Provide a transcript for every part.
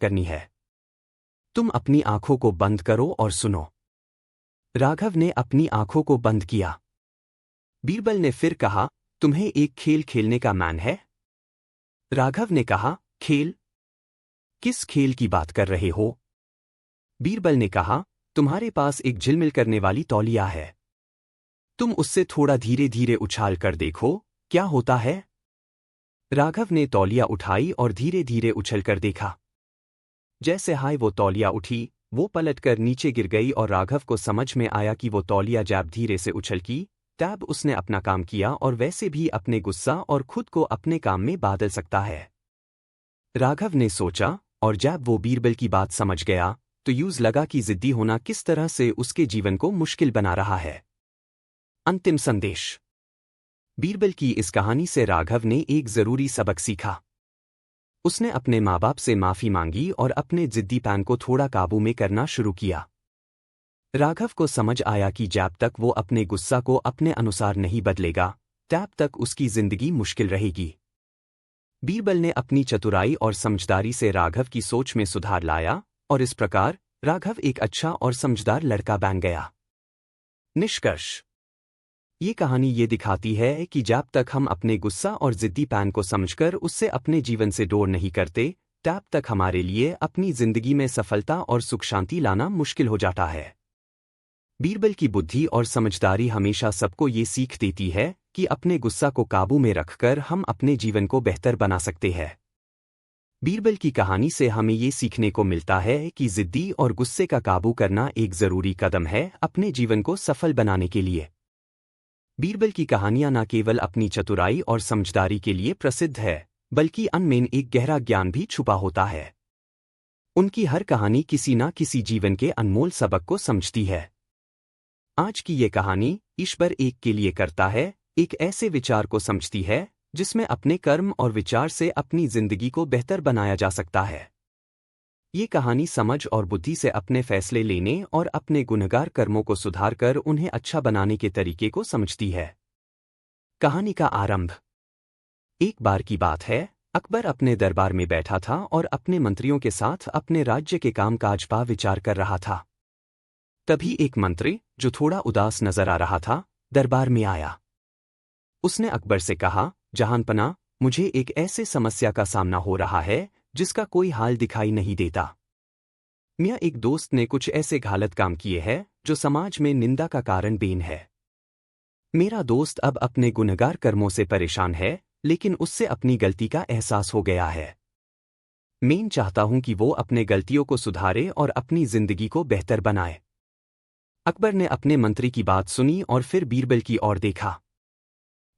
करनी है। तुम अपनी आंखों को बंद करो और सुनो। राघव ने अपनी आंखों को बंद किया। बीरबल ने फिर कहा, तुम्हें एक खेल खेलने का मन है? राघव ने कहा, खेल? किस खेल की बात कर रहे हो? बीरबल ने कहा, तुम्हारे पास एक झिलमिल करने वाली तौलिया है। तुम उससे थोड़ा धीरे धीरे उछाल कर देखो, क्या होता है? राघव ने तौलिया उठाई और धीरे धीरे उछलकर देखा। जैसे हाय वो तौलिया उठी, वो पलटकर नीचे गिर गई और राघव को समझ में आया कि वो तौलिया जैब धीरे से उछलकी, तब उसने अपना काम किया और वैसे भी अपने गुस्सा और खुद को अपने काम में बदल सकता है। राघव ने सोचा, और जब वो बीरबल की बात समझ गया तो यूज लगा कि जिद्दी होना किस तरह से उसके जीवन को मुश्किल बना रहा है। अंतिम संदेश। बीरबल की इस कहानी से राघव ने एक जरूरी सबक सीखा। उसने अपने माँ बाप से माफी मांगी और अपने जिद्दीपन को थोड़ा काबू में करना शुरू किया। राघव को समझ आया कि जब तक वो अपने गुस्सा को अपने अनुसार नहीं बदलेगा, तब तक उसकी जिंदगी मुश्किल रहेगी। बीरबल ने अपनी चतुराई और समझदारी से राघव की सोच में सुधार लाया और इस प्रकार राघव एक अच्छा और समझदार लड़का बन गया। निष्कर्ष। ये कहानी ये दिखाती है कि जब तक हम अपने गुस्सा और जिद्दीपन को समझकर उससे अपने जीवन से दूर नहीं करते, तब तक हमारे लिए अपनी जिंदगी में सफलता और सुख शांति लाना मुश्किल हो जाता है। बीरबल की बुद्धि और समझदारी हमेशा सबको ये सीख देती है कि अपने गुस्सा को काबू में रखकर हम अपने जीवन को बेहतर बना सकते हैं। बीरबल की कहानी से हमें ये सीखने को मिलता है कि जिद्दी और गुस्से का काबू करना एक जरूरी कदम है अपने जीवन को सफल बनाने के लिए। बीरबल की कहानियां न केवल अपनी चतुराई और समझदारी के लिए प्रसिद्ध है, बल्कि उनमें एक गहरा ज्ञान भी छुपा होता है। उनकी हर कहानी किसी न किसी जीवन के अनमोल सबक को समझती है। आज की ये कहानी ईश्वर एक के लिए करता है एक ऐसे विचार को समझती है जिसमें अपने कर्म और विचार से अपनी जिंदगी को बेहतर बनाया जा सकता है। ये कहानी समझ और बुद्धि से अपने फैसले लेने और अपने गुनहगार कर्मों को सुधार कर उन्हें अच्छा बनाने के तरीके को समझती है। कहानी का आरंभ। एक बार की बात है, अकबर अपने दरबार में बैठा था और अपने मंत्रियों के साथ अपने राज्य के कामकाज पर विचार कर रहा था। तभी एक मंत्री, जो थोड़ा उदास नजर आ रहा था, दरबार में आया। उसने अकबर से कहा, जहांपना, मुझे एक ऐसे समस्या का सामना हो रहा है जिसका कोई हाल दिखाई नहीं देता। मेरा एक दोस्त ने कुछ ऐसे गलत काम किए हैं जो समाज में निंदा का कारण बन है। मेरा दोस्त अब अपने गुनहगार कर्मों से परेशान है, लेकिन उससे अपनी गलती का एहसास हो गया है। मैं चाहता हूं कि वो अपने गलतियों को सुधारे और अपनी जिंदगी को बेहतर बनाए। अकबर ने अपने मंत्री की बात सुनी और फिर बीरबल की ओर देखा।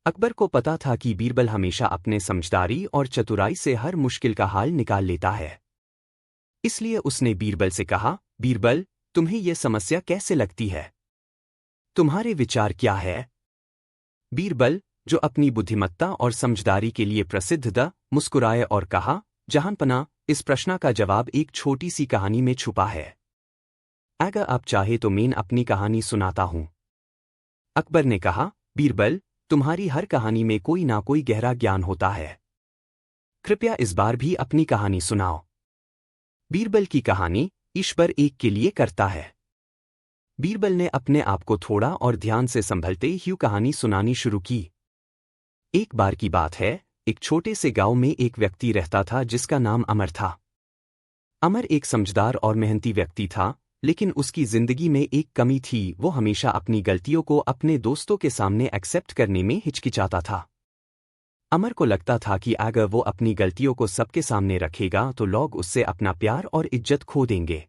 अकबर को पता था कि बीरबल हमेशा अपने समझदारी और चतुराई से हर मुश्किल का हाल निकाल लेता है। इसलिए उसने बीरबल से कहा, बीरबल, तुम्हें यह समस्या कैसे लगती है? तुम्हारे विचार क्या है? बीरबल, जो अपनी बुद्धिमत्ता और समझदारी के लिए प्रसिद्ध था, मुस्कुराए और कहा, जहांपना, इस प्रश्न का जवाब एक छोटी सी कहानी में छुपा है। अगर आप चाहे तो मैं अपनी कहानी सुनाता हूं। अकबर ने कहा, बीरबल, तुम्हारी हर कहानी में कोई ना कोई गहरा ज्ञान होता है। कृपया इस बार भी अपनी कहानी सुनाओ। बीरबल की कहानी ईश्वर एक के लिए करता है। बीरबल ने अपने आप को थोड़ा और ध्यान से संभलते हुए कहानी सुनानी शुरू की। एक बार की बात है, एक छोटे से गांव में एक व्यक्ति रहता था जिसका नाम अमर था। अमर एक समझदार और मेहनती व्यक्ति था, लेकिन उसकी जिंदगी में एक कमी थी, वो हमेशा अपनी गलतियों को अपने दोस्तों के सामने एक्सेप्ट करने में हिचकिचाता था। अमर को लगता था कि अगर वो अपनी गलतियों को सबके सामने रखेगा तो लोग उससे अपना प्यार और इज्जत खो देंगे।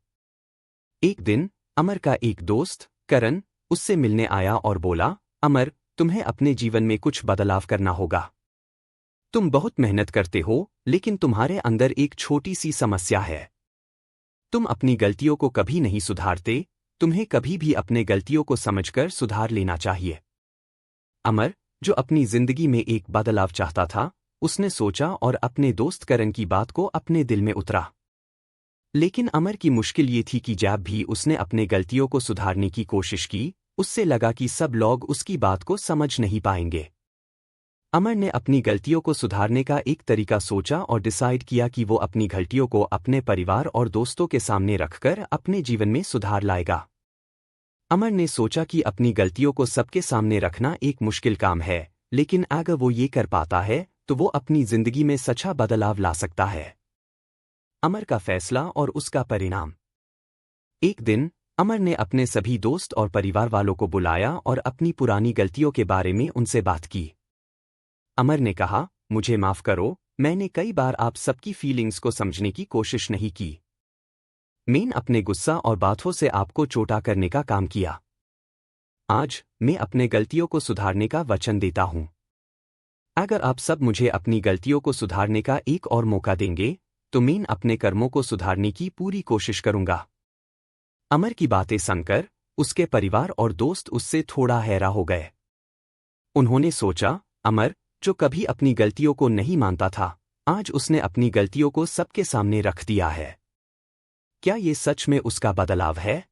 एक दिन अमर का एक दोस्त, करण, उससे मिलने आया और बोला, अमर, तुम्हें अपने जीवन में कुछ बदलाव करना होगा। तुम बहुत मेहनत करते हो, लेकिन तुम्हारे अंदर एक छोटी सी समस्या है। तुम अपनी गलतियों को कभी नहीं सुधारते, तुम्हें कभी भी अपने गलतियों को समझकर सुधार लेना चाहिए। अमर, जो अपनी जिंदगी में एक बदलाव चाहता था, उसने सोचा और अपने दोस्त करण की बात को अपने दिल में उतरा। लेकिन अमर की मुश्किल ये थी कि जब भी उसने अपने गलतियों को सुधारने की कोशिश की, उससे लगा कि सब लोग उसकी बात को समझ नहीं पाएंगे। अमर ने अपनी गलतियों को सुधारने का एक तरीका सोचा और डिसाइड किया कि वो अपनी गलतियों को अपने परिवार और दोस्तों के सामने रखकर अपने जीवन में सुधार लाएगा। अमर ने सोचा कि अपनी गलतियों को सबके सामने रखना एक मुश्किल काम है, लेकिन अगर वो ये कर पाता है तो वो अपनी जिंदगी में सच्चा बदलाव ला सकता है। अमर का फैसला और उसका परिणाम। एक दिन अमर ने अपने सभी दोस्त और परिवार वालों को बुलाया और अपनी पुरानी गलतियों के बारे में उनसे बात की। अमर ने कहा, मुझे माफ करो, मैंने कई बार आप सबकी फीलिंग्स को समझने की कोशिश नहीं की। मैंने अपने गुस्सा और बातों से आपको चोटा करने का काम किया। आज मैं अपने गलतियों को सुधारने का वचन देता हूं। अगर आप सब मुझे अपनी गलतियों को सुधारने का एक और मौका देंगे तो मैं अपने कर्मों को सुधारने की पूरी कोशिश करूंगा। अमर की बातें सुनकर उसके परिवार और दोस्त उससे थोड़ा हैरान हो गए। उन्होंने सोचा, अमर, जो कभी अपनी गलतियों को नहीं मानता था, आज उसने अपनी गलतियों को सबके सामने रख दिया है। क्या ये सच में उसका बदलाव है?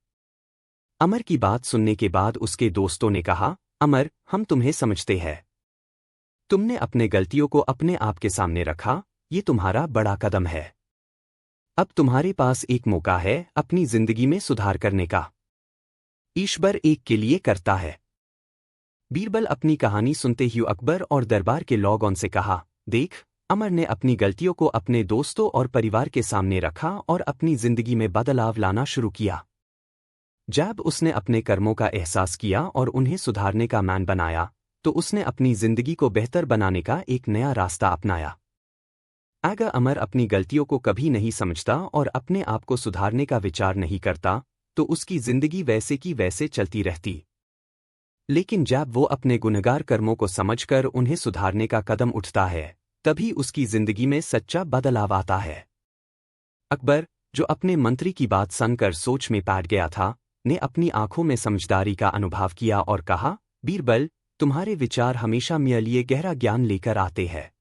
अमर की बात सुनने के बाद उसके दोस्तों ने कहा, अमर, हम तुम्हें समझते हैं। तुमने अपने गलतियों को अपने आप के सामने रखा, ये तुम्हारा बड़ा कदम है। अब तुम्हारे पास एक मौका है अपनी जिंदगी में सुधार करने का। ईश्वर एक के लिए करता है। बीरबल अपनी कहानी सुनते ही अकबर और दरबार के लोगों से कहा, देख, अमर ने अपनी गलतियों को अपने दोस्तों और परिवार के सामने रखा और अपनी जिंदगी में बदलाव लाना शुरू किया। जब उसने अपने कर्मों का एहसास किया और उन्हें सुधारने का मैन बनाया, तो उसने अपनी जिंदगी को बेहतर बनाने का एक नया रास्ता अपनाया। अगर अमर अपनी गलतियों को कभी नहीं समझता और अपने आप को सुधारने का विचार नहीं करता, तो उसकी जिंदगी वैसे की वैसे चलती रहती। लेकिन जब वो अपने गुनहगार कर्मों को समझकर उन्हें सुधारने का कदम उठता है, तभी उसकी जिंदगी में सच्चा बदलाव आता है। अकबर, जो अपने मंत्री की बात सुनकर सोच में पड़ गया था, ने अपनी आंखों में समझदारी का अनुभव किया और कहा, बीरबल, तुम्हारे विचार हमेशा मेरे लिए गहरा ज्ञान लेकर आते हैं।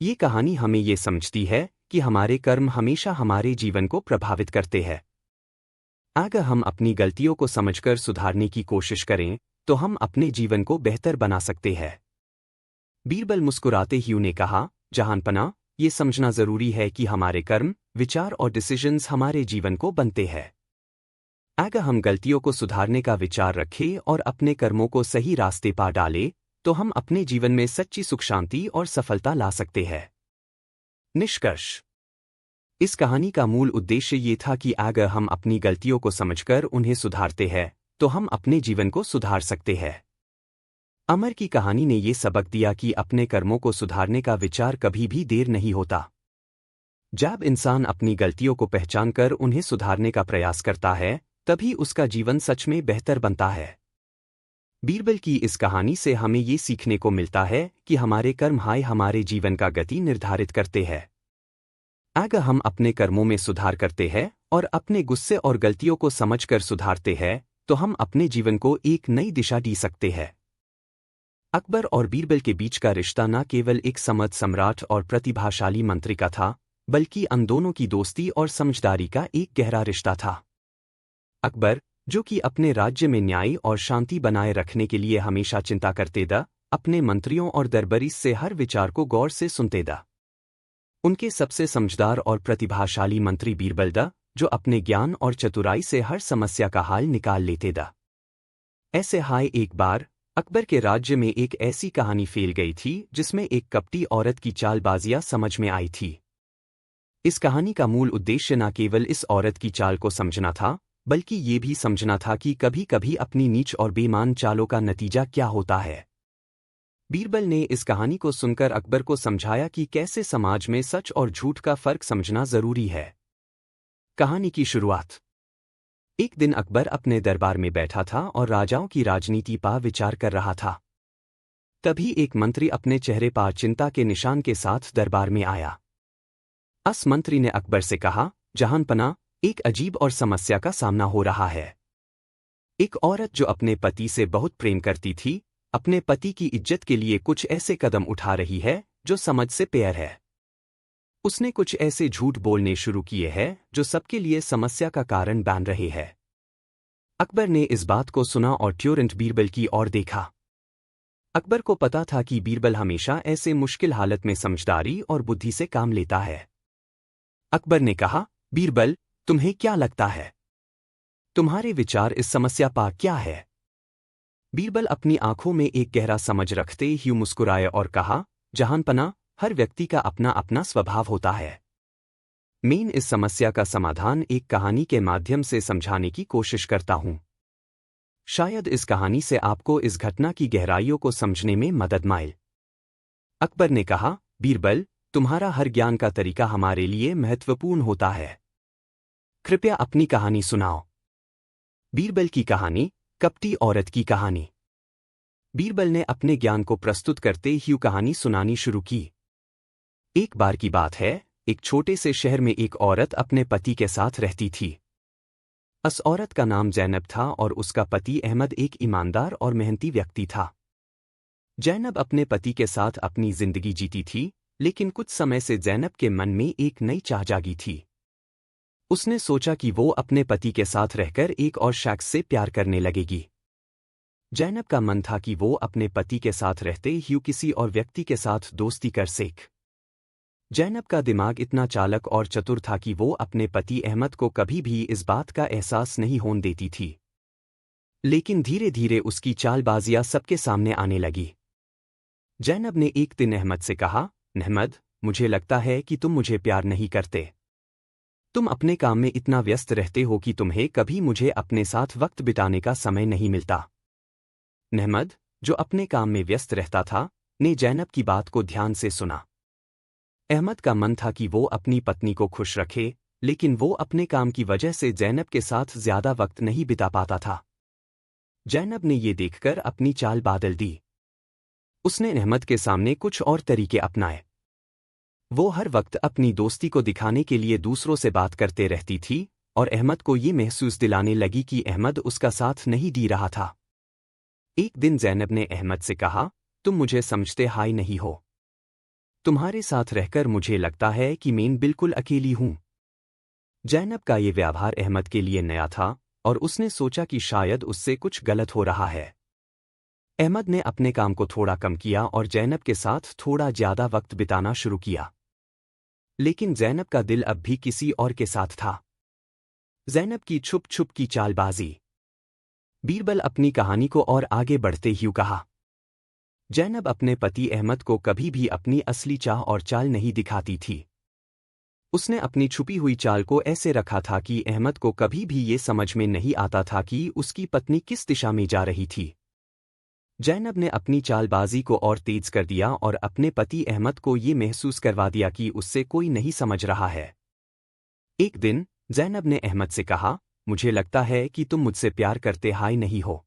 ये कहानी हमें ये समझती है कि हमारे कर्म हमेशा हमारे जीवन को प्रभावित करते हैं। अगर हम अपनी गलतियों को समझकर सुधारने की कोशिश करें, तो हम अपने जीवन को बेहतर बना सकते हैं। बीरबल मुस्कुराते ही उन्हें कहा, जहांपना, ये समझना जरूरी है कि हमारे कर्म, विचार और डिसीजंस हमारे जीवन को बनते हैं। अगर हम गलतियों को सुधारने का विचार रखें और अपने कर्मों को सही रास्ते पर डालें, तो हम अपने जीवन में सच्ची सुख शांति और सफलता ला सकते हैं। निष्कर्ष। इस कहानी का मूल उद्देश्य ये था कि अगर हम अपनी गलतियों को समझकर उन्हें सुधारते हैं, तो हम अपने जीवन को सुधार सकते हैं। अमर की कहानी ने ये सबक दिया कि अपने कर्मों को सुधारने का विचार कभी भी देर नहीं होता। जब इंसान अपनी गलतियों को पहचानकर उन्हें सुधारने का प्रयास करता है, तभी उसका जीवन सच में बेहतर बनता है। बीरबल की इस कहानी से हमें ये सीखने को मिलता है कि हमारे कर्म हमारे जीवन का गति निर्धारित करते हैं। अगर हम अपने कर्मों में सुधार करते हैं और अपने गुस्से और गलतियों को समझकर सुधारते हैं, तो हम अपने जीवन को एक नई दिशा दे सकते हैं। अकबर और बीरबल के बीच का रिश्ता न केवल एक समर्थ सम्राट और प्रतिभाशाली मंत्री का था, बल्कि उन दोनों की दोस्ती और समझदारी का एक गहरा रिश्ता था। अकबर, जो कि अपने राज्य में न्याय और शांति बनाए रखने के लिए हमेशा चिंता करते थे, अपने मंत्रियों और दरबारी से हर विचार को गौर से सुनते थे। उनके सबसे समझदार और प्रतिभाशाली मंत्री बीरबल थे, जो अपने ज्ञान और चतुराई से हर समस्या का हल निकाल लेते थे। ऐसे एक बार अकबर के राज्य में एक ऐसी कहानी फैल गई थी जिसमें एक कपटी औरत की चालबाजियां समझ में आई थी। इस कहानी का मूल उद्देश्य न केवल इस औरत की चाल को समझना था, बल्कि ये भी समझना था कि कभी कभी अपनी नीच और बेईमान चालों का नतीजा क्या होता है। बीरबल ने इस कहानी को सुनकर अकबर को समझाया कि कैसे समाज में सच और झूठ का फर्क समझना जरूरी है। कहानी की शुरुआत। एक दिन अकबर अपने दरबार में बैठा था और राजाओं की राजनीति पर विचार कर रहा था। तभी एक मंत्री अपने चेहरे पर चिंता के निशान के साथ दरबार में आया। उस मंत्री ने अकबर से कहा, जहांपना, एक अजीब और समस्या का सामना हो रहा है। एक औरत जो अपने पति से बहुत प्रेम करती थी, अपने पति की इज्जत के लिए कुछ ऐसे कदम उठा रही है जो समझ से परे है। उसने कुछ ऐसे झूठ बोलने शुरू किए हैं जो सबके लिए समस्या का कारण बन रहे हैं। अकबर ने इस बात को सुना और तुरंत बीरबल की ओर देखा। अकबर को पता था कि बीरबल हमेशा ऐसे मुश्किल हालत में समझदारी और बुद्धि से काम लेता है। अकबर ने कहा, बीरबल, तुम्हें क्या लगता है? तुम्हारे विचार इस समस्या पर क्या है? बीरबल अपनी आंखों में एक गहरा समझ रखते ही मुस्कुराए और कहा, जहांपना, हर व्यक्ति का अपना अपना स्वभाव होता है। मैं इस समस्या का समाधान एक कहानी के माध्यम से समझाने की कोशिश करता हूं। शायद इस कहानी से आपको इस घटना की गहराइयों को समझने में मदद मिले। अकबर ने कहा, बीरबल, तुम्हारा हर ज्ञान का तरीका हमारे लिए महत्वपूर्ण होता है। कृपया अपनी कहानी सुनाओ। बीरबल की कहानी, कपटी औरत की कहानी। बीरबल ने अपने ज्ञान को प्रस्तुत करते ही कहानी सुनानी शुरू की। एक बार की बात है, एक छोटे से शहर में एक औरत अपने पति के साथ रहती थी। उस औरत का नाम जैनब था और उसका पति अहमद एक ईमानदार और मेहनती व्यक्ति था। जैनब अपने पति के साथ अपनी जिंदगी जीती थी, लेकिन कुछ समय से जैनब के मन में एक नई चाह जागी थी। उसने सोचा कि वो अपने पति के साथ रहकर एक और शख्स से प्यार करने लगेगी। जैनब का मन था कि वो अपने पति के साथ रहते ही किसी और व्यक्ति के साथ दोस्ती कर सके। जैनब का दिमाग इतना चालाक और चतुर था कि वो अपने पति अहमद को कभी भी इस बात का एहसास नहीं होने देती थी। लेकिन धीरे धीरे उसकी चालबाजियां सबके सामने आने लगी। जैनब ने एक दिन अहमद से कहा, अहमद, मुझे लगता है कि तुम मुझे प्यार नहीं करते। तुम अपने काम में इतना व्यस्त रहते हो कि तुम्हें कभी मुझे अपने साथ वक्त बिताने का समय नहीं मिलता। अहमद, जो अपने काम में व्यस्त रहता था, ने जैनब की बात को ध्यान से सुना। अहमद का मन था कि वो अपनी पत्नी को खुश रखे, लेकिन वो अपने काम की वजह से जैनब के साथ ज्यादा वक्त नहीं बिता पाता था। जैनब ने ये देखकर अपनी चाल बदल दी। उसने अहमद के सामने कुछ और तरीके अपनाए। वो हर वक्त अपनी दोस्ती को दिखाने के लिए दूसरों से बात करते रहती थी और अहमद को ये महसूस दिलाने लगी कि अहमद उसका साथ नहीं दे रहा था। एक दिन जैनब ने अहमद से कहा, तुम मुझे समझते हाय नहीं हो। तुम्हारे साथ रहकर मुझे लगता है कि मैं बिल्कुल अकेली हूं। जैनब का ये व्यवहार अहमद के लिए नया था और उसने सोचा कि शायद उससे कुछ गलत हो रहा है। अहमद ने अपने काम को थोड़ा कम किया और जैनब के साथ थोड़ा ज्यादा वक्त बिताना शुरू किया। लेकिन जैनब का दिल अब भी किसी और के साथ था। जैनब की छुप छुप की चालबाजी। बीरबल अपनी कहानी को और आगे बढ़ते ही कहा, जैनब अपने पति अहमद को कभी भी अपनी असली चाह और चाल नहीं दिखाती थी। उसने अपनी छुपी हुई चाल को ऐसे रखा था कि अहमद को कभी भी ये समझ में नहीं आता था कि उसकी पत्नी किस दिशा में जा रही थी। जैनब ने अपनी चालबाजी को और तेज कर दिया और अपने पति अहमद को ये महसूस करवा दिया कि उससे कोई नहीं समझ रहा है। एक दिन जैनब ने अहमद से कहा, मुझे लगता है कि तुम मुझसे प्यार करते हाय नहीं हो।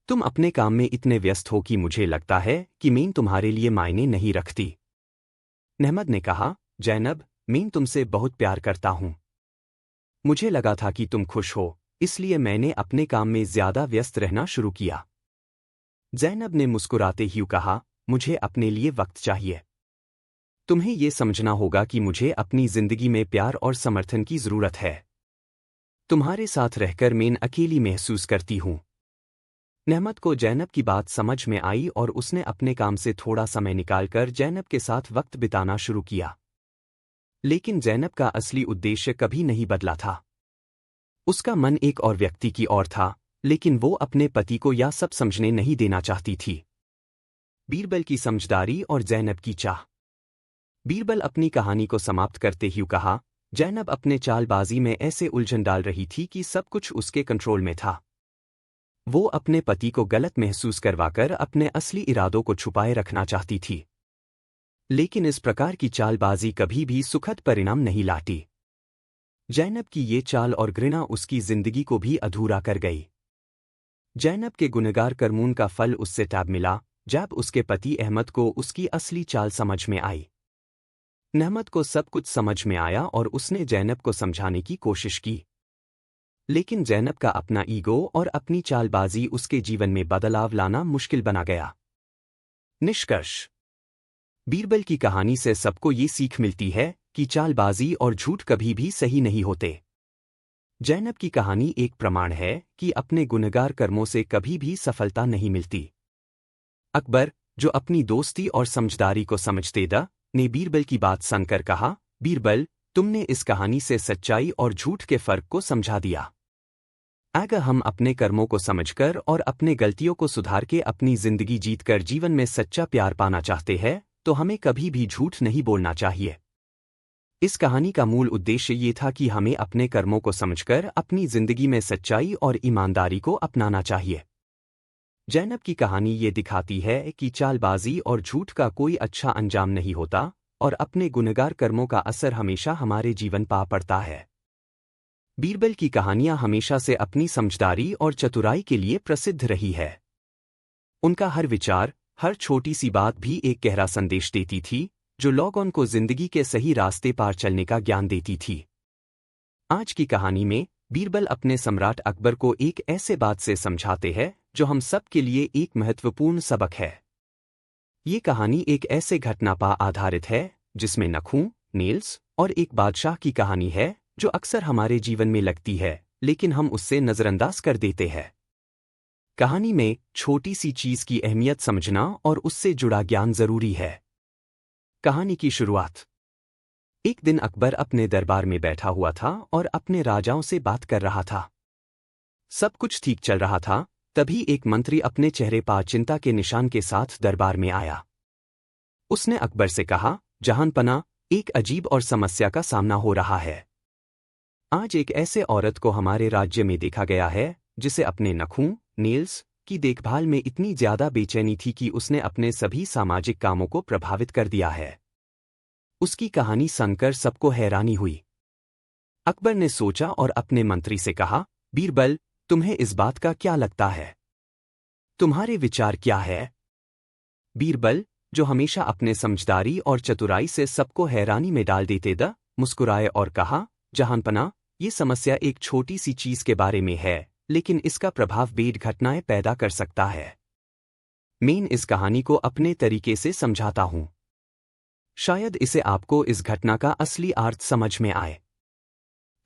तुम अपने काम में इतने व्यस्त हो कि मुझे लगता है कि मैं तुम्हारे लिए मायने नहीं रखती। अहमद ने कहा, जैनब, मैं तुमसे बहुत प्यार करता हूं। मुझे लगा था कि तुम खुश हो, इसलिए मैंने अपने काम में ज्यादा व्यस्त रहना शुरू किया। जैनब ने मुस्कुराते ही कहा, मुझे अपने लिए वक्त चाहिए। तुम्हें यह समझना होगा कि मुझे अपनी जिंदगी में प्यार और समर्थन की जरूरत है। तुम्हारे साथ रहकर मैं अकेली महसूस करती हूं। अहमद को जैनब की बात समझ में आई और उसने अपने काम से थोड़ा समय निकालकर जैनब के साथ वक्त बिताना शुरू किया। लेकिन जैनब का असली उद्देश्य कभी नहीं बदला था। उसका मन एक और व्यक्ति की ओर था, लेकिन वो अपने पति को यह सब समझने नहीं देना चाहती थी। बीरबल की समझदारी और जैनब की चाह। बीरबल अपनी कहानी को समाप्त करते ही कहा, जैनब अपने चालबाजी में ऐसे उलझन डाल रही थी कि सब कुछ उसके कंट्रोल में था। वो अपने पति को गलत महसूस करवाकर अपने असली इरादों को छुपाए रखना चाहती थी। लेकिन इस प्रकार की चालबाजी कभी भी सुखद परिणाम नहीं लाती। जैनब की ये चाल और घृणा उसकी जिंदगी को भी अधूरा कर गई। जैनब के गुनहगार करमून का फल उससे तब मिला जब उसके पति अहमद को उसकी असली चाल समझ में आई। अहमद को सब कुछ समझ में आया और उसने जैनब को समझाने की कोशिश की। लेकिन जैनब का अपना ईगो और अपनी चालबाजी उसके जीवन में बदलाव लाना मुश्किल बना गया। निष्कर्ष। बीरबल की कहानी से सबको ये सीख मिलती है कि चालबाजी और झूठ कभी भी सही नहीं होते। जैनब की कहानी एक प्रमाण है कि अपने गुनहगार कर्मों से कभी भी सफलता नहीं मिलती। अकबर, जो अपनी दोस्ती और समझदारी को समझते द, ने बीरबल की बात सुनकर कहा, बीरबल, तुमने इस कहानी से सच्चाई और झूठ के फर्क को समझा दिया। अगर हम अपने कर्मों को समझकर और अपने गलतियों को सुधार के अपनी जिंदगी जीतकर जीवन में सच्चा प्यार पाना चाहते हैं, तो हमें कभी भी झूठ नहीं बोलना चाहिए। इस कहानी का मूल उद्देश्य ये था कि हमें अपने कर्मों को समझकर अपनी जिंदगी में सच्चाई और ईमानदारी को अपनाना चाहिए। जैनब की कहानी ये दिखाती है कि चालबाजी और झूठ का कोई अच्छा अंजाम नहीं होता और अपने गुनहगार कर्मों का असर हमेशा हमारे जीवन पा पड़ता है। बीरबल की कहानियां हमेशा से अपनी समझदारी और चतुराई के लिए प्रसिद्ध रही है। उनका हर विचार, हर छोटी सी बात भी एक गहरा संदेश देती थी, जो लोगों को जिंदगी के सही रास्ते पार चलने का ज्ञान देती थी। आज की कहानी में बीरबल अपने सम्राट अकबर को एक ऐसे बात से समझाते हैं जो हम सब के लिए एक महत्वपूर्ण सबक है। ये कहानी एक ऐसे घटना पर आधारित है जिसमें नखूं, नेल्स और एक बादशाह की कहानी है जो अक्सर हमारे जीवन में लगती है, लेकिन हम उससे नजरअंदाज कर देते हैं। कहानी में छोटी सी चीज की अहमियत समझना और उससे जुड़ा ज्ञान जरूरी है। कहानी की शुरुआत। एक दिन अकबर अपने दरबार में बैठा हुआ था और अपने राजाओं से बात कर रहा था। सब कुछ ठीक चल रहा था, तभी एक मंत्री अपने चेहरे पर चिंता के निशान के साथ दरबार में आया। उसने अकबर से कहा, जहांपना, एक अजीब और समस्या का सामना हो रहा है। आज एक ऐसे औरत को हमारे राज्य में देखा गया है जिसे अपने नखूं, नेल्स की देखभाल में इतनी ज्यादा बेचैनी थी कि उसने अपने सभी सामाजिक कामों को प्रभावित कर दिया है। उसकी कहानी सुनकर सबको हैरानी हुई। अकबर ने सोचा और अपने मंत्री से कहा, बीरबल, तुम्हें इस बात का क्या लगता है? तुम्हारे विचार क्या है? बीरबल, जो हमेशा अपने समझदारी और चतुराई से सबको हैरानी में डाल देते द, मुस्कुराए और कहा, जहांपना, ये समस्या एक छोटी सी चीज के बारे में है, लेकिन इसका प्रभाव बेड घटनाएं पैदा कर सकता है। मैं इस कहानी को अपने तरीके से समझाता हूं। शायद इसे आपको इस घटना का असली अर्थ समझ में आए।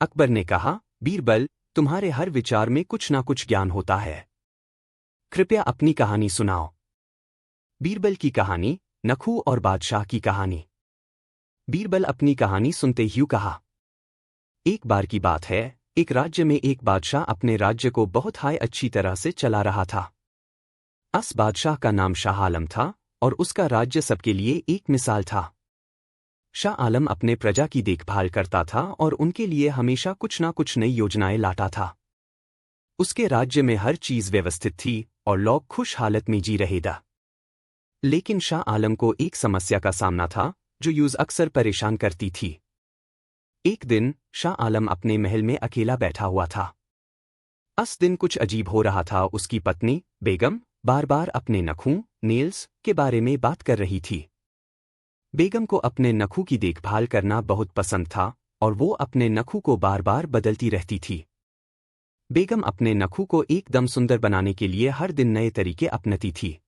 अकबर ने कहा, बीरबल, तुम्हारे हर विचार में कुछ ना कुछ ज्ञान होता है। कृपया अपनी कहानी सुनाओ। बीरबल की कहानी, नखूं और बादशाह की कहानी। बीरबल अपनी कहानी सुनते ही कहा, एक बार की बात है, एक राज्य में एक बादशाह अपने राज्य को बहुत अच्छी तरह से चला रहा था। उस बादशाह का नाम शाह आलम था और उसका राज्य सबके लिए एक मिसाल था। शाह आलम अपने प्रजा की देखभाल करता था और उनके लिए हमेशा कुछ ना कुछ नई योजनाएं लाता था। उसके राज्य में हर चीज व्यवस्थित थी और लोग खुश हालत में जी रहे थे। लेकिन शाह आलम को एक समस्या का सामना था जो यूज अक्सर परेशान करती थी। एक दिन शाह आलम अपने महल में अकेला बैठा हुआ था। उस दिन कुछ अजीब हो रहा था। उसकी पत्नी बेगम बार बार अपने नखूं, नेल्स के बारे में बात कर रही थी। बेगम को अपने नखूं की देखभाल करना बहुत पसंद था और वो अपने नखूं को बार बार बदलती रहती थी। बेगम अपने नखूं को एकदम सुंदर बनाने के लिए हर दिन नए तरीके अपनाती थी।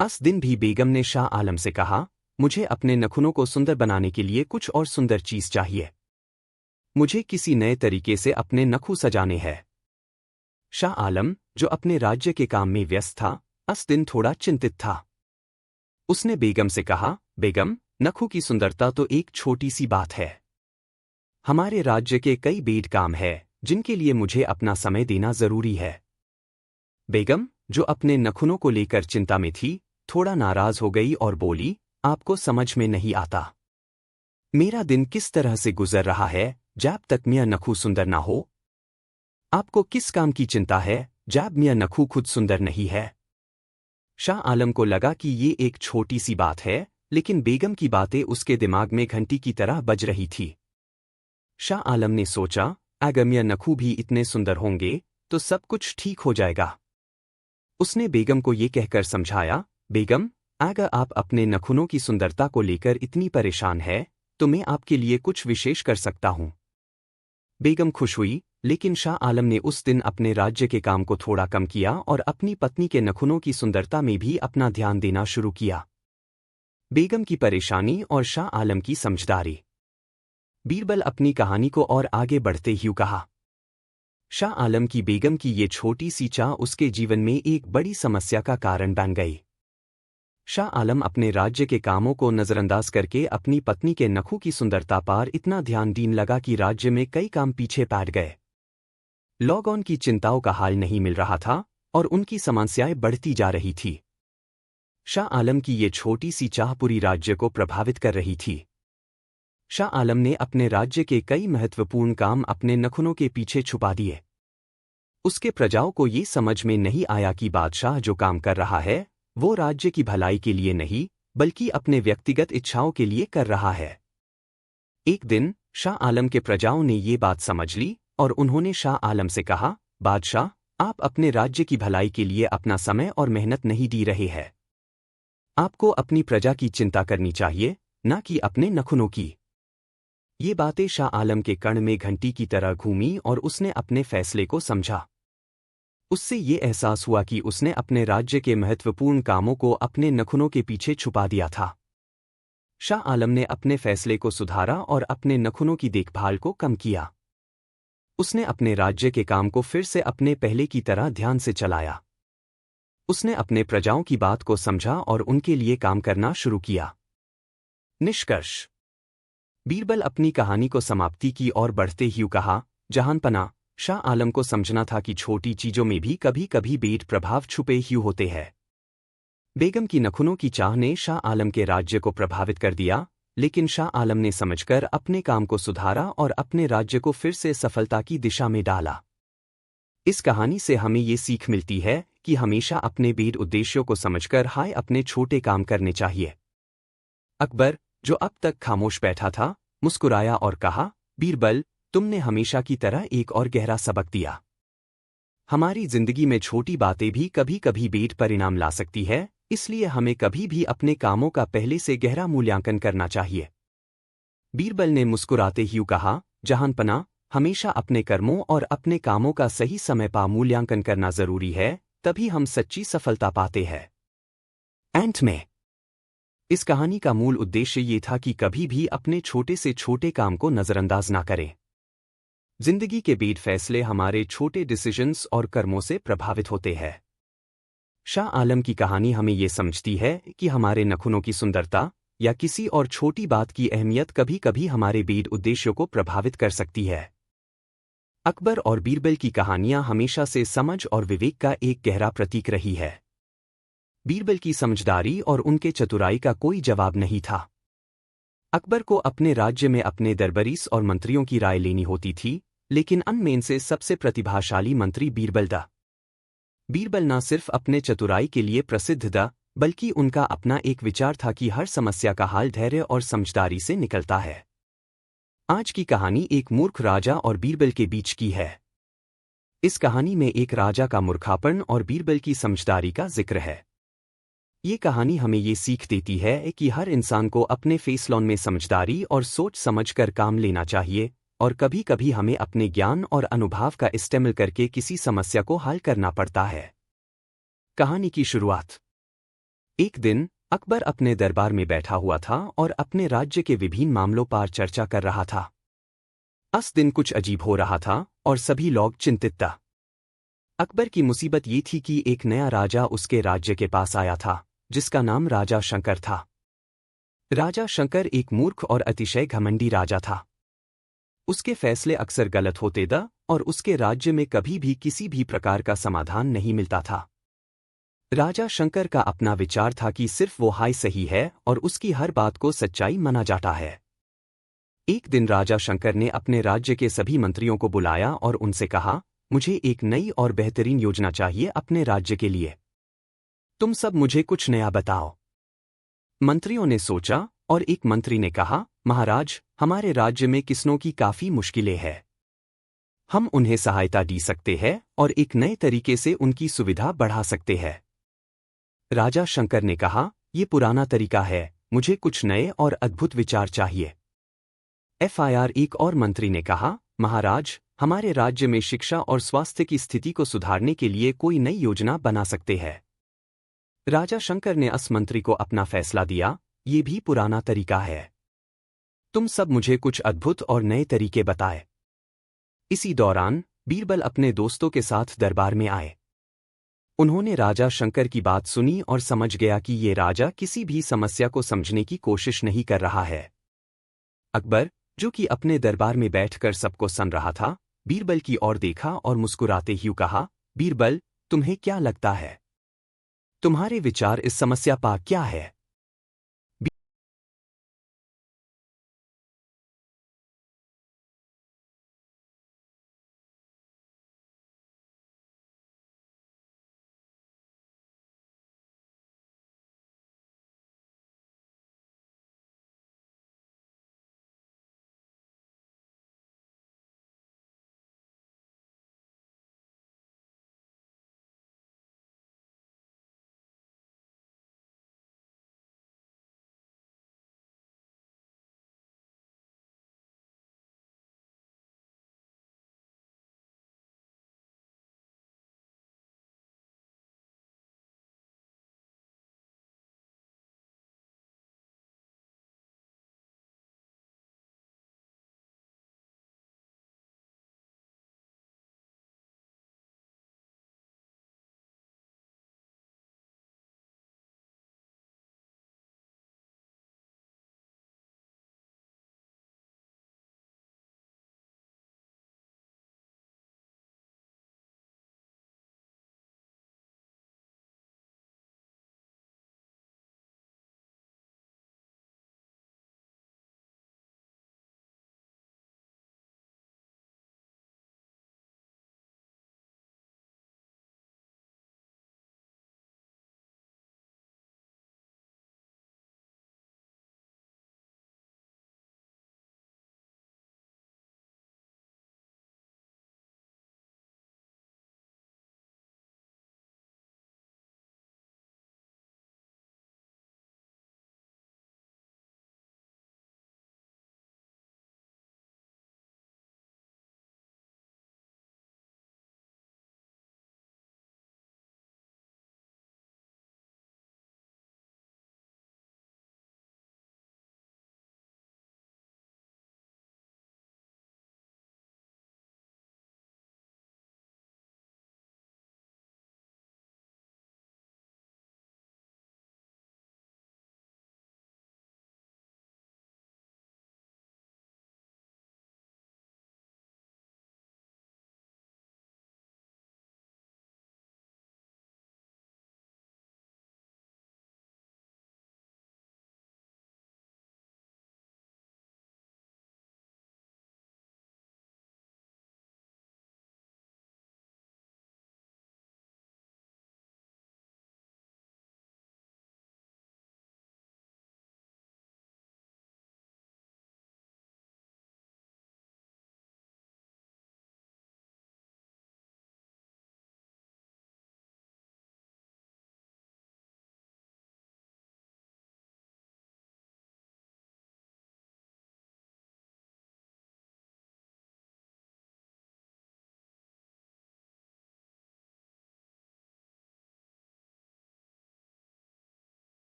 उस दिन भी बेगम ने शाह आलम से कहा, मुझे अपने नखूनों को सुंदर बनाने के लिए कुछ और सुंदर चीज चाहिए। मुझे किसी नए तरीके से अपने नखूं सजाने हैं। शाह आलम, जो अपने राज्य के काम में व्यस्त था, उस दिन थोड़ा चिंतित था। उसने बेगम से कहा, बेगम, नखूं की सुंदरता तो एक छोटी सी बात है। हमारे राज्य के कई बेड काम है जिनके लिए मुझे अपना समय देना जरूरी है। बेगम, जो अपने नखूनों को लेकर चिंता में थी, थोड़ा नाराज हो गई और बोली, आपको समझ में नहीं आता। मेरा दिन किस तरह से गुजर रहा है जब तक मेरा नखूं सुंदर ना हो। आपको किस काम की चिंता है जब मेरा नखूं खुद सुंदर नहीं है। शाह आलम को लगा कि ये एक छोटी सी बात है, लेकिन बेगम की बातें उसके दिमाग में घंटी की तरह बज रही थी। शाह आलम ने सोचा, अगर मेरा नखूं भी इतने सुंदर होंगे तो सब कुछ ठीक हो जाएगा। उसने बेगम को ये कहकर समझाया, बेगम, अगर आप अपने नखूनों की सुंदरता को लेकर इतनी परेशान है तो मैं आपके लिए कुछ विशेष कर सकता हूं। बेगम खुश हुई, लेकिन शाह आलम ने उस दिन अपने राज्य के काम को थोड़ा कम किया और अपनी पत्नी के नखूनों की सुंदरता में भी अपना ध्यान देना शुरू किया। बेगम की परेशानी और शाह आलम की समझदारी। बीरबल अपनी कहानी को और आगे बढ़ते ही कहा, शाह आलम की बेगम की ये छोटी सी चाह उसके जीवन में एक बड़ी समस्या का कारण बन गई। शाह आलम अपने राज्य के कामों को नजरअंदाज करके अपनी पत्नी के नखों की सुंदरता पर इतना ध्यान देने लगा कि राज्य में कई काम पीछे पड़ गए। लोगों की चिंताओं का हाल नहीं मिल रहा था और उनकी समस्याएं बढ़ती जा रही थी। शाह आलम की ये छोटी सी चाह पूरी राज्य को प्रभावित कर रही थी। शाह आलम ने अपने राज्य के कई महत्वपूर्ण काम अपने नखुनों के पीछे छुपा दिए। उसके प्रजाओं को ये समझ में नहीं आया कि बादशाह जो काम कर रहा है वो राज्य की भलाई के लिए नहीं बल्कि अपने व्यक्तिगत इच्छाओं के लिए कर रहा है। एक दिन शाह आलम के प्रजाओं ने ये बात समझ ली और उन्होंने शाह आलम से कहा, बादशाह, आप अपने राज्य की भलाई के लिए अपना समय और मेहनत नहीं दी रहे हैं। आपको अपनी प्रजा की चिंता करनी चाहिए, न कि अपने नखुनों की। ये बातें शाह आलम के कर्ण में घंटी की तरह घूमी और उसने अपने फैसले को समझा। उससे ये एहसास हुआ कि उसने अपने राज्य के महत्वपूर्ण कामों को अपने नखुनों के पीछे छुपा दिया था। शाह आलम ने अपने फैसले को सुधारा और अपने नखुनों की देखभाल को कम किया। उसने अपने राज्य के काम को फिर से अपने पहले की तरह ध्यान से चलाया। उसने अपने प्रजाओं की बात को समझा और उनके लिए काम करना शुरू किया। निष्कर्ष। बीरबल अपनी कहानी को समाप्ति की ओर बढ़ते ही कहा, जहांपना, शाह आलम को समझना था कि छोटी चीजों में भी कभी कभी बेड प्रभाव छुपे ही होते हैं। बेगम की नखुनों की चाह ने शाह आलम के राज्य को प्रभावित कर दिया, लेकिन शाह आलम ने समझकर अपने काम को सुधारा और अपने राज्य को फिर से सफलता की दिशा में डाला। इस कहानी से हमें ये सीख मिलती है कि हमेशा अपने बेड उद्देश्यों को समझकर अपने छोटे काम करने चाहिए। अकबर, जो अब तक खामोश बैठा था, मुस्कुराया और कहा, बीरबल, तुमने हमेशा की तरह एक और गहरा सबक दिया। हमारी जिंदगी में छोटी बातें भी कभी कभी बेड परिणाम ला सकती है, इसलिए हमें कभी भी अपने कामों का पहले से गहरा मूल्यांकन करना चाहिए। बीरबल ने मुस्कुराते ही कहा, जहांपना, हमेशा अपने कर्मों और अपने कामों का सही समय पर मूल्यांकन करना जरूरी है, तभी हम सच्ची सफलता पाते हैं। एंट में इस कहानी का मूल उद्देश्य ये था कि कभी भी अपने छोटे से छोटे काम को नजरअंदाज ना करें। जिंदगी के बेड फैसले हमारे छोटे डिसीजंस और कर्मों से प्रभावित होते हैं। शाह आलम की कहानी हमें ये समझती है कि हमारे नखुनों की सुंदरता या किसी और छोटी बात की अहमियत कभी कभी हमारे बेड उद्देश्यों को प्रभावित कर सकती है। अकबर और बीरबल की कहानियां हमेशा से समझ और विवेक का एक गहरा प्रतीक रही है। बीरबल की समझदारी और उनके चतुराई का कोई जवाब नहीं था। अकबर को अपने राज्य में अपने दरबारीस और मंत्रियों की राय लेनी होती थी, लेकिन अनमेन से सबसे प्रतिभाशाली मंत्री बीरबल था। बीरबल न सिर्फ अपने चतुराई के लिए प्रसिद्ध था, बल्कि उनका अपना एक विचार था कि हर समस्या का हल धैर्य और समझदारी से निकलता है। आज की कहानी एक मूर्ख राजा और बीरबल के बीच की है। इस कहानी में एक राजा का मूर्खापन और बीरबल की समझदारी का जिक्र है। ये कहानी हमें ये सीख देती है कि हर इंसान को अपने फैसलों में समझदारी और सोच समझकर काम लेना चाहिए, और कभी कभी हमें अपने ज्ञान और अनुभव का इस्तेमाल करके किसी समस्या को हल करना पड़ता है। कहानी की शुरुआत। एक दिन अकबर अपने दरबार में बैठा हुआ था और अपने राज्य के विभिन्न मामलों पर चर्चा कर रहा था। उस दिन कुछ अजीब हो रहा था और सभी लोग चिंतित था। अकबर की मुसीबत ये थी कि एक नया राजा उसके राज्य के पास आया था, जिसका नाम राजा शंकर था। राजा शंकर एक मूर्ख और अतिशय घमंडी राजा था। उसके फैसले अक्सर गलत होते थे और उसके राज्य में कभी भी किसी भी प्रकार का समाधान नहीं मिलता था। राजा शंकर का अपना विचार था कि सिर्फ वो हाय सही है और उसकी हर बात को सच्चाई माना जाता है। एक दिन राजा शंकर ने अपने राज्य के सभी मंत्रियों को बुलाया और उनसे कहा, मुझे एक नई और बेहतरीन योजना चाहिए अपने राज्य के लिए। तुम सब मुझे कुछ नया बताओ। मंत्रियों ने सोचा और एक मंत्री ने कहा, महाराज, हमारे राज्य में किसानों की काफी मुश्किलें हैं। हम उन्हें सहायता दे सकते हैं और एक नए तरीके से उनकी सुविधा बढ़ा सकते हैं। राजा शंकर ने कहा, यह पुराना तरीका है, मुझे कुछ नए और अद्भुत विचार चाहिए। FIR एक और मंत्री ने कहा, महाराज, हमारे राज्य में शिक्षा और स्वास्थ्य की स्थिति को सुधारने के लिए कोई नई योजना बना सकते हैं। राजा शंकर ने उस मंत्री को अपना फैसला दिया, ये भी पुराना तरीका है। तुम सब मुझे कुछ अद्भुत और नए तरीके बताए। इसी दौरान बीरबल अपने दोस्तों के साथ दरबार में आए। उन्होंने राजा शंकर की बात सुनी और समझ गया कि ये राजा किसी भी समस्या को समझने की कोशिश नहीं कर रहा है। अकबर, जो कि अपने दरबार में बैठकर सबको सुन रहा था, बीरबल की ओर देखा और मुस्कुराते हुए कहा, बीरबल, तुम्हें क्या लगता है? तुम्हारे विचार इस समस्या पर क्या है?